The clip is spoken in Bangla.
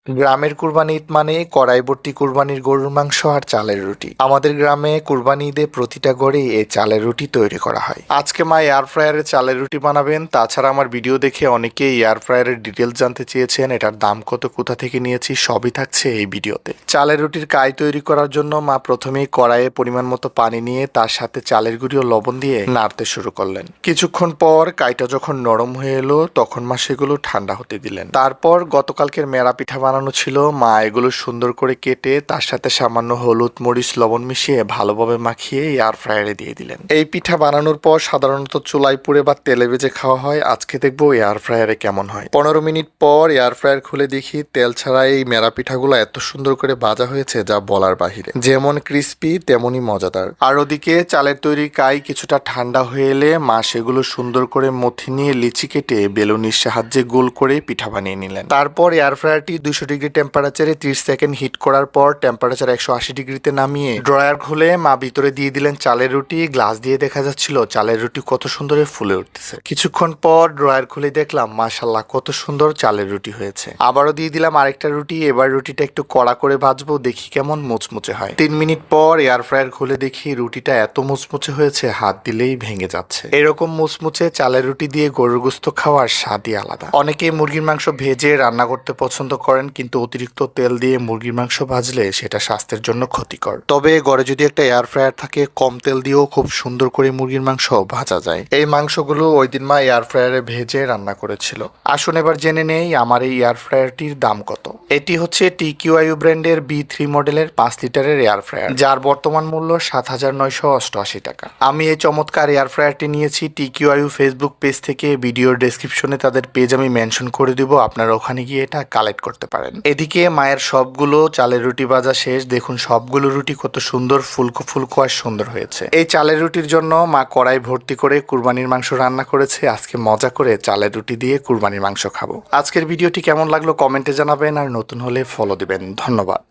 গ্রামের কুরবানি ঈদ মানে কড়াই ভর্তি কুরবানির গরুর মাংস আর চালের রুটি। আমাদের গ্রামে কুরবানি ঈদে প্রতিটা ঘরেই এই চালের রুটি তৈরি করা হয়। আজকে মা এয়ার ফ্রায়ারে চালের রুটি বানাবেন। তাছাড়া আমার ভিডিও দেখে অনেকেই এয়ার ফ্রায়ারের ডিটেলস জানতে চেয়েছেন, এটার দাম কত, কোথা থেকে নিয়েছি, সবই থাকছে এই ভিডিওতে। চালের রুটির কাই তৈরি করার জন্য মা প্রথমেই কড়াইয়ে পরিমাণ মতো পানি নিয়ে তার সাথে চালের গুঁড়ি ও লবণ দিয়ে নাড়তে শুরু করলেন। কিছুক্ষণ পর কাইটা যখন নরম হয়ে এলো তখন মা সেগুলো ঠান্ডা হতে দিলেন। তারপর গতকালকের মেরা পিঠা বানানো ছিল, মা এগুলো সুন্দর করে কেটে তার সাথে সামান্য হলুদ, মরিচ, লবণ মিশিয়ে ভালোভাবে মাখিয়ে এয়ার ফ্রায়ারে দিয়ে দিলেন। এই পিঠা বানানোর পর সাধারণত চুলায় পুড়ে বা তেলে ভেজে খাওয়া হয়। আজকে দেখবো এয়ার ফ্রায়ারে কেমন হয়। 15 মিনিট পর এয়ার ফ্রায়ার খুলে দেখি তেল ছাড়া এই মেরা পিঠাগুলো এত সুন্দর করে ভাজা হয়েছে যা বলার বাহিরে। যেমন ক্রিস্পি তেমনই মজাদার। আর ওদিকে চালের তৈরি কাই কিছুটা ঠান্ডা হয়ে এলে মা সেগুলো সুন্দর করে মথি নিয়ে লিচি কেটে বেলুনির সাহায্যে গোল করে পিঠা বানিয়ে নিলেন। তারপর এয়ার ফ্রায়ারটি 200 ডিগ্রি টেম্পারেচারে 30 সেকেন্ড হিট করার পর টেম্পারেচার 180 ডিগ্রিতে নামিয়ে ড্রয়ার খুলে মা ভিতরে দিয়ে দিলেন চালের রুটি। গ্লাস দিয়ে দেখা যাচ্ছিল চালের রুটি কত সুন্দর ফুলে উঠতেছে। কিছুক্ষণ পর ড্রয়ার খুলে দেখলাম মাশাআল্লাহ কত সুন্দর চালের রুটি হয়েছে। আবারও দিয়ে দিলাম আরেকটা রুটি। এবার রুটিটা একটু কড়া করে ভাজবো, দেখি কেমন মুচমুচে হয়। 3 মিনিট পর এয়ার ফ্রায়ার খুলে দেখি রুটিটা এত মুচমুচে হয়েছে হাত দিলেই ভেঙে যাচ্ছে। এরকম মুচমুচে চালের রুটি দিয়ে গরুর গোশত খাওয়ার স্বাদই আলাদা। অনেকে মুরগির মাংস ভেজে রান্না করতে পছন্দ করেন, কিন্তু অতিরিক্ত তেল দিয়ে মুরগির মাংস ভাজলে সেটা স্বাস্থ্যের জন্য ক্ষতিকর। তবে ঘরে যদি একটা এয়ার ফ্রায়ার থাকে, কম তেল দিয়েও খুব সুন্দর করে মুরগির মাংস ভাজা যায়। এই মাংসগুলো ওই দিন মা এয়ার ফ্রায়ারে ভেজে রান্না করেছিল। আসুন এবার জেনে নেই আমার এই এয়ার ফ্রায়ারটির দাম কত। এটি হচ্ছে TQIU ব্র্যান্ডের B3 মডেলের 5 লিটারের এয়ার ফ্রায়ার, যার বর্তমান মূল্য 7,988 টাকা। আমি এই চমৎকার এয়ার ফ্রায়ারটি নিয়েছি TQIU ফেসবুক পেজ থেকে। ভিডিওর ডেসক্রিপশনে তাদের পেজ আমি মেনশন করে দিব, আপনারা ওখানে গিয়ে এটা কালেক্ট করতে পারেন। এদিকে মায়ের সবগুলো চালের রুটি ভাজা শেষ। দেখুন সবগুলো রুটি কত সুন্দর ফুলকো ফুলকো আর সুন্দর হয়েছে। এই চালের রুটির জন্য মা কড়াই ভর্তি করে কুরবানির মাংস রান্না করেছে। আজকে মজা করে চালের রুটি দিয়ে কুরবানির মাংস খাবো। আজকের ভিডিওটি কেমন লাগলো কমেন্টে জানাবেন, আর নতুন হলে ফলো দিবেন। ধন্যবাদ।